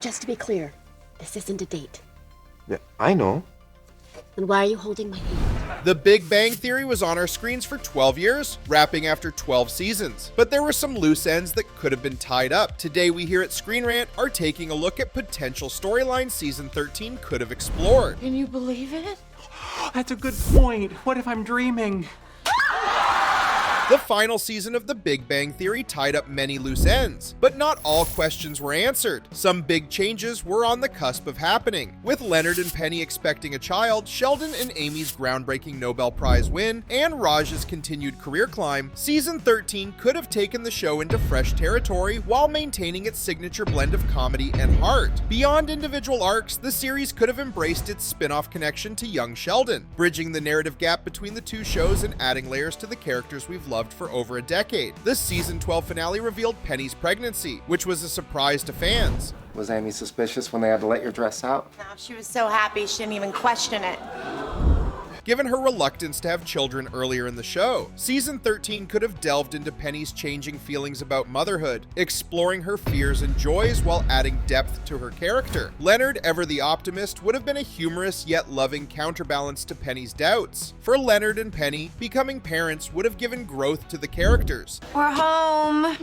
Just to be clear, this isn't a date. Yeah, I know. Then why are you holding my hand? The Big Bang Theory was on our screens for 12 years, wrapping after 12 seasons. But there were some loose ends that could have been tied up. Today we here at ScreenRant are taking a look at potential storylines season 13 could have explored. Can you believe it? That's a good point. What if I'm dreaming? The final season of The Big Bang Theory tied up many loose ends, but not all questions were answered. Some big changes were on the cusp of happening. With Leonard and Penny expecting a child, Sheldon and Amy's groundbreaking Nobel Prize win, and Raj's continued career climb, season 13 could have taken the show into fresh territory while maintaining its signature blend of comedy and heart. Beyond individual arcs, the series could have embraced its spin-off connection to Young Sheldon, bridging the narrative gap between the two shows and adding layers to the characters we've loved for over a decade. The season 12 finale revealed Penny's pregnancy, which was a surprise to fans. Was Amy suspicious when they had to let your dress out? No, she was so happy she didn't even question it. Given her reluctance to have children earlier in the show, season 13 could have delved into Penny's changing feelings about motherhood, exploring her fears and joys while adding depth to her character. Leonard, ever the optimist, would have been a humorous yet loving counterbalance to Penny's doubts. For Leonard and Penny, becoming parents would have given growth to the characters. We're home.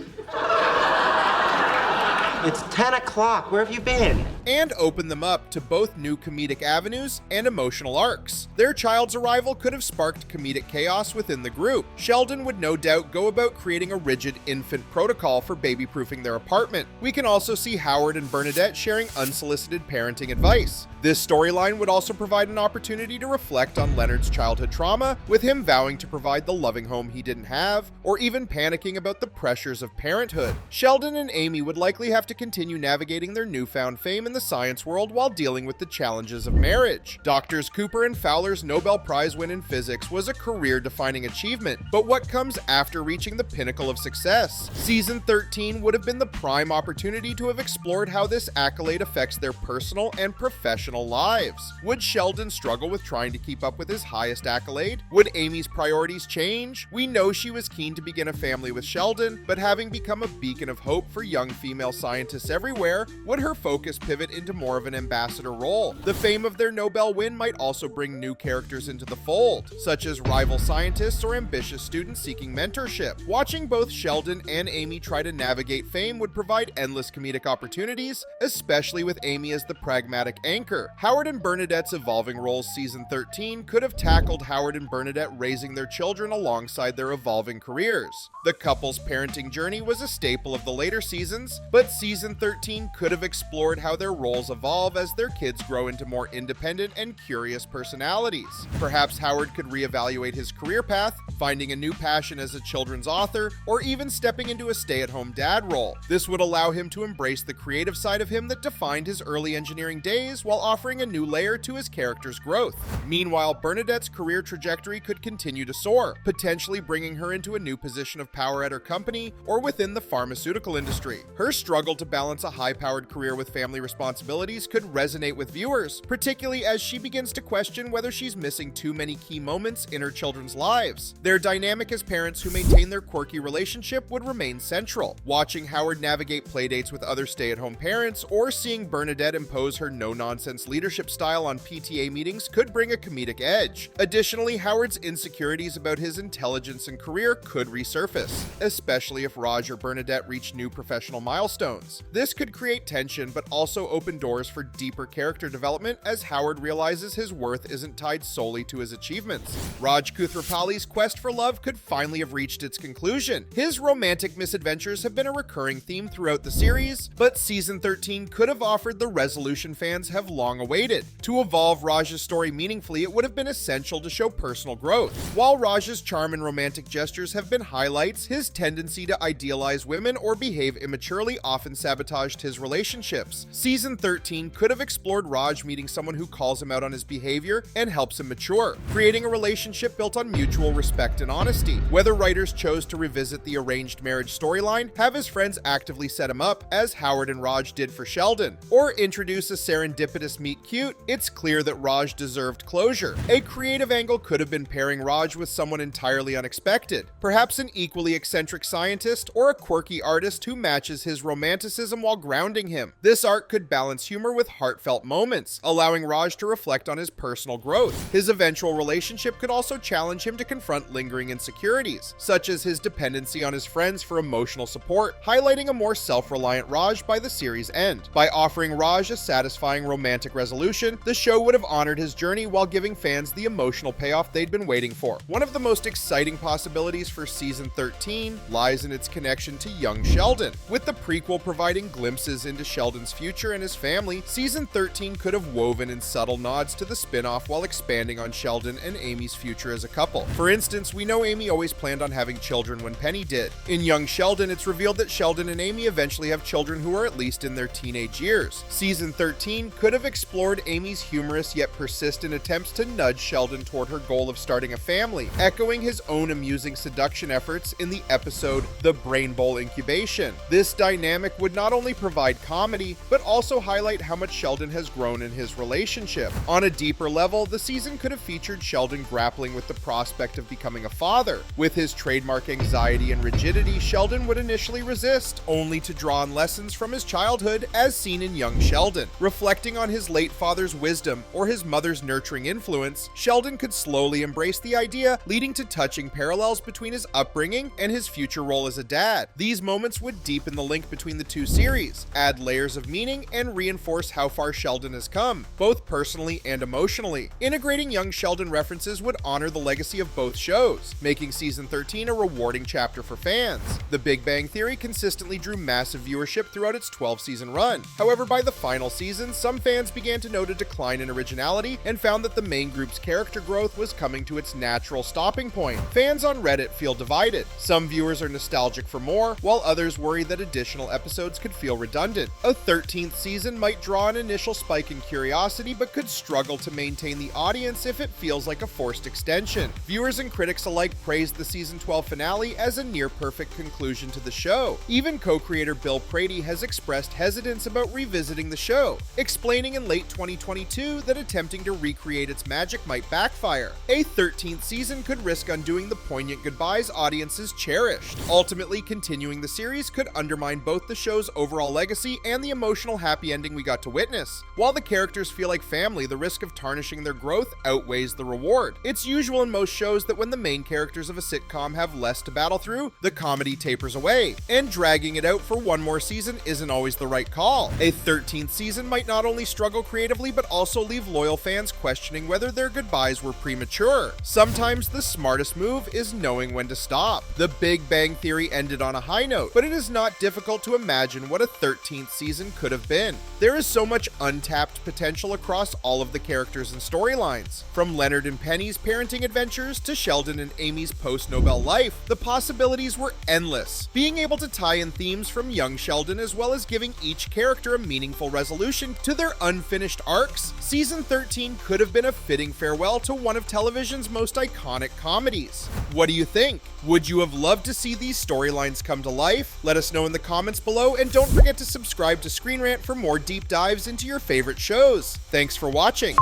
It's 10 o'clock. Where have you been? And open them up to both new comedic avenues and emotional arcs. Their child's arrival could have sparked comedic chaos within the group. Sheldon would no doubt go about creating a rigid infant protocol for baby-proofing their apartment. We can also see Howard and Bernadette sharing unsolicited parenting advice. This storyline would also provide an opportunity to reflect on Leonard's childhood trauma, with him vowing to provide the loving home he didn't have, or even panicking about the pressures of parenthood. Sheldon and Amy would likely have to continue navigating their newfound fame in the science world while dealing with the challenges of marriage. Doctors Cooper and Fowler's Nobel Prize win in physics was a career-defining achievement, but what comes after reaching the pinnacle of success? Season 13 would have been the prime opportunity to have explored how this accolade affects their personal and professional lives. Would Sheldon struggle with trying to keep up with his highest accolade? Would Amy's priorities change? We know she was keen to begin a family with Sheldon, but having become a beacon of hope for young female scientists everywhere, would her focus pivot into more of an ambassador role? The fame of their Nobel win might also bring new characters into the fold, such as rival scientists or ambitious students seeking mentorship. Watching both Sheldon and Amy try to navigate fame would provide endless comedic opportunities, especially with Amy as the pragmatic anchor. Howard and Bernadette's evolving roles season 13 could have tackled Howard and Bernadette raising their children alongside their evolving careers. The couple's parenting journey was a staple of the later seasons, but season 13 could have explored how their roles evolve as their kids grow into more independent and curious personalities. Perhaps Howard could reevaluate his career path, finding a new passion as a children's author, or even stepping into a stay-at-home dad role. This would allow him to embrace the creative side of him that defined his early engineering days while offering a new layer to his character's growth. Meanwhile, Bernadette's career trajectory could continue to soar, potentially bringing her into a new position of power at her company or within the pharmaceutical industry. Her struggle to balance a high-powered career with family responsibilities could resonate with viewers, particularly as she begins to question whether she's missing too many key moments in her children's lives. Their dynamic as parents who maintain their quirky relationship would remain central. Watching Howard navigate playdates with other stay-at-home parents or seeing Bernadette impose her no-nonsense leadership style on PTA meetings could bring a comedic edge. Additionally, Howard's insecurities about his intelligence and career could resurface, especially if Raj or Bernadette reach new professional milestones. This could create tension, but also open doors for deeper character development as Howard realizes his worth isn't tied solely to his achievements. Raj Kuthrapalli's quest for love could finally have reached its conclusion. His romantic misadventures have been a recurring theme throughout the series, but season 13 could have offered the resolution fans have long awaited. To evolve Raj's story meaningfully, it would have been essential to show personal growth. While Raj's charm and romantic gestures have been highlights, his tendency to idealize women or behave immaturely often sabotaged his relationships. Season 13 could have explored Raj meeting someone who calls him out on his behavior and helps him mature, creating a relationship built on mutual respect and honesty. Whether writers chose to revisit the arranged marriage storyline, have his friends actively set him up, as Howard and Raj did for Sheldon, or introduce a serendipitous meet cute, it's clear that Raj deserved closure. A creative angle could have been pairing Raj with someone entirely unexpected, perhaps an equally eccentric scientist or a quirky artist who matches his romanticism romanticism while grounding him. This arc could balance humor with heartfelt moments, allowing Raj to reflect on his personal growth. His eventual relationship could also challenge him to confront lingering insecurities, such as his dependency on his friends for emotional support, highlighting a more self-reliant Raj by the series' end. By offering Raj a satisfying romantic resolution, the show would have honored his journey while giving fans the emotional payoff they'd been waiting for. One of the most exciting possibilities for season 13 lies in its connection to Young Sheldon. With the prequel providing glimpses into Sheldon's future and his family, season 13 could have woven in subtle nods to the spin-off while expanding on Sheldon and Amy's future as a couple. For instance, we know Amy always planned on having children when Penny did. In Young Sheldon, it's revealed that Sheldon and Amy eventually have children who are at least in their teenage years. Season 13 could have explored Amy's humorous yet persistent attempts to nudge Sheldon toward her goal of starting a family, echoing his own amusing seduction efforts in the episode The Brain Bowl Incubation. This dynamic would not only provide comedy, but also highlight how much Sheldon has grown in his relationship. On a deeper level, the season could have featured Sheldon grappling with the prospect of becoming a father. With his trademark anxiety and rigidity, Sheldon would initially resist, only to draw on lessons from his childhood as seen in Young Sheldon. Reflecting on his late father's wisdom or his mother's nurturing influence, Sheldon could slowly embrace the idea, leading to touching parallels between his upbringing and his future role as a dad. These moments would deepen the link between the two series, add layers of meaning, and reinforce how far Sheldon has come, both personally and emotionally. Integrating Young Sheldon references would honor the legacy of both shows, making season 13 a rewarding chapter for fans. The Big Bang Theory consistently drew massive viewership throughout its 12-season run. However, by the final season, some fans began to note a decline in originality and found that the main group's character growth was coming to its natural stopping point. Fans on Reddit feel divided. Some viewers are nostalgic for more, while others worry that additional episodes could feel redundant. A 13th season might draw an initial spike in curiosity, but could struggle to maintain the audience if it feels like a forced extension. Viewers and critics alike praised the season 12 finale as a near-perfect conclusion to the show. Even co-creator Bill Prady has expressed hesitance about revisiting the show, explaining in late 2022 that attempting to recreate its magic might backfire. A 13th season could risk undoing the poignant goodbyes audiences cherished. Ultimately, continuing the series could undermine both the show's overall legacy and the emotional happy ending we got to witness. While the characters feel like family, the risk of tarnishing their growth outweighs the reward. It's usual in most shows that when the main characters of a sitcom have less to battle through, the comedy tapers away, and dragging it out for one more season isn't always the right call. A 13th season might not only struggle creatively, but also leave loyal fans questioning whether their goodbyes were premature. Sometimes the smartest move is knowing when to stop. The Big Bang Theory ended on a high note, but it is not difficult to imagine what a 13th season could have been. There is so much untapped potential across all of the characters and storylines. From Leonard and Penny's parenting adventures to Sheldon and Amy's post-Nobel life, the possibilities were endless. Being able to tie in themes from Young Sheldon as well as giving each character a meaningful resolution to their unfinished arcs, season 13 could have been a fitting farewell to one of television's most iconic comedies. What do you think? Would you have loved to see these storylines come to life? Let us know in the comments below, and don't forget to subscribe to ScreenRant for more deep dives into your favorite shows. Thanks for watching.